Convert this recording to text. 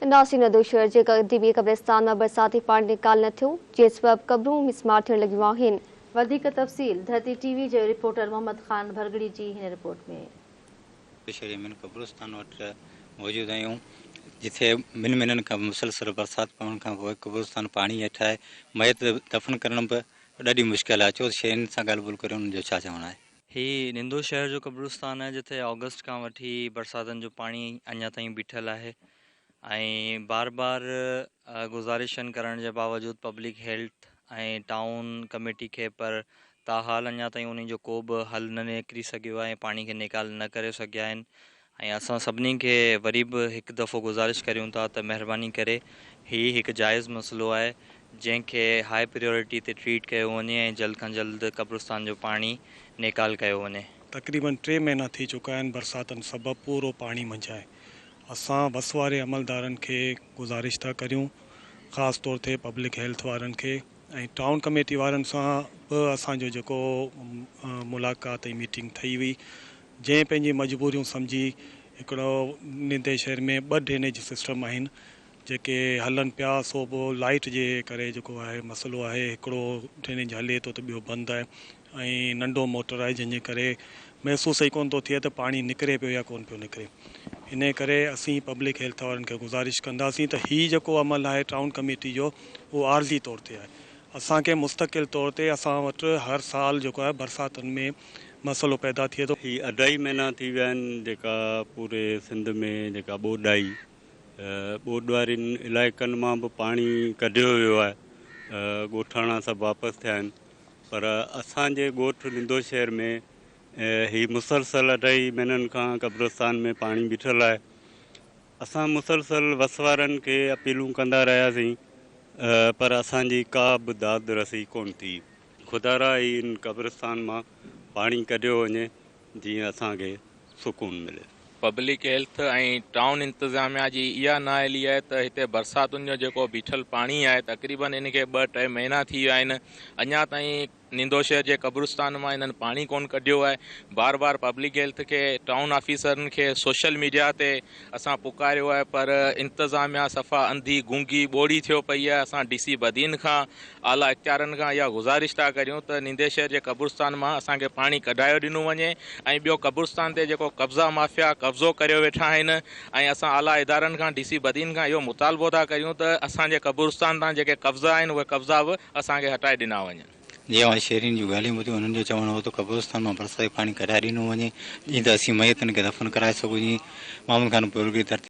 नासी नदो शहर के कदीमी कब्रिस्तान में बरसाती पानी निकाल न थियो, जे सबब कब्रूं मिसमार थियण लगियूं आहिनि। वधिक तफ़सील धरती टीवी जे रिपोर्टर मोहम्मद खान भरगड़ी जी हिन रिपोर्ट में। शहर में कब्रिस्तान वटि मौजूद आहियूं, जिथे ॿिनि महीननि खां मुसलसल बरसात पवण खां पोइ कब्रिस्तान पाणी हेठि आहे। मयत दफ़न करण बि ॾाढी मुश्किल आहे। चो शहरनि सां ॻाल्हि ॿोल करे हुननि जो छा चवणु आहे। ही निंदो शहर जो कब्रिस्तान है, जिथे अगस्त खां वठी बरसातनि जो पाणी अञा ताईं बीठल आहे ऐं बार बार गुज़ारिशन करण जे बावजूद पब्लिक हेल्थ ऐं टाउन कमेटी खे पर ताहाल अञा ताईं उन जो को बि हल न निकिरी सघियो आहे, पाणी खे निकाल न करे सघिया आहिनि। ऐं असां सभिनी खे वरी बि हिकु दफ़ो गुज़ारिश करियूं था त महिरबानी करे हीउ हिकु जाइज़ मसइलो आहे, जंहिंखे हाई प्रायोरिटी ते ट्रीट कयो वञे ऐं जल्द खां जल्द कब्रिस्तान जो पाणी निकाल कयो वञे। तक़रीबन 3 महीना थी चुका आहिनि बरसातनि सबबु पूरो पाणी मंझि आहे। असां बस वारे अमलदारनि खे गुज़ारिश था करियूं, ख़ासि तौर ते पब्लिक हेल्थ वारनि खे ऐं टाउन कमेटी वारनि सां बि असांजो जेको मुलाक़ात ऐं मीटिंग ठही हुई, जंहिं पंहिंजी मजबूरियूं सम्झी हिकिड़ो निंदे शहर में 2 ड्रेनेज सिस्टम आहिनि जेके हलनि पिया। सो पोइ लाइट जे करे जेको आहे मसइलो आहे, हिकिड़ो ड्रेनेज हले थो त ॿियो बंदि आहे ऐं नंढो मोटर आहे, जंहिंजे करे महसूस ई कोन थो थिए त पाणी निकिरे पियो या कोन पियो निकिरे। इन करे असीं पब्लिक हेल्थ वारनि खे गुज़ारिश कंदासीं त हीउ जेको अमल आहे टाउन कमेटी जो, उहो आर्ज़ी तौर ते आहे। असांखे मुस्तक़िल तौर ते असां वटि हर साल जेको आहे बरसातुनि में मसइलो पैदा थिए थो। ही 2.5 महीना थी विया आहिनि जेका पूरे सिंध में जेका ॿोॾ आई, ॿोॾ वारनि इलाइक़नि मां बि पाणी कढियो वियो आहे, ॻोठाणा सभु वापसि थिया आहिनि। पर असांजे ॻोठ निंदो शहर में ही मुसलसल 2.5 महीननि खां कब्रिस्तान में पाणी बीठल आहे। असां मुसलसल वस वारनि खे अपीलूं कंदा रहियासीं, पर असांजी का बि दाद रसी कोन थी। खुदारा ई इन कब्रिस्तान मां पाणी कढियो वञे, जीअं असांखे सुकून मिले। पब्लिक हेल्थ ऐं टाउन इंतज़ामिया जी इहा नाअहली आहे त हिते बरसातुनि जो जेको बीठल पाणी आहे, तक़रीबन इनखे 2-3 महीना थी विया आहिनि, अञा ताईं निंदो शहर जे कब्रिस्तान मां इन्हनि पाणी कोन कढियो आहे। बार बार पब्लिक हेल्थ खे, टाउन ऑफिसरनि खे सोशल मीडिया ते असां पुकारियो आहे, पर इंतज़ामिया सफ़ा अंधी गूंगी ॿोड़ी थियो पई आहे। असां DC बदीन खां, आला इख़्तियारनि खां इहा गुज़ारिश था करियूं त निंदे शहर जे कब्रिस्तान मां असांखे पाणी कढायो ॾिनो वञे ऐं ॿियो कब्रिस्तान ते जेको कब्ज़ा माफ़िया कब्ज़ो करे वेठा आहिनि, ऐं असां आला इदारनि खां, DC बदीन खां इहो मुतालबो था करियूं त असांजे कब्रिस्तान तां जेके कब्ज़ा आहिनि उहे कब्ज़ा बि असांखे हटाए ॾिना वञनि। जीअं शहरीनि जूं ॻाल्हियूं ॿुधियूं, हुननि जो चवणु हो त कब्रिस्तान मां बरसाती पाणी कढाए ॾिनो वञे, जीअं त असीं मयतनि खे दफ़न कराए सघूं। जीअं मोहम्मद खान भरगड़ी धरती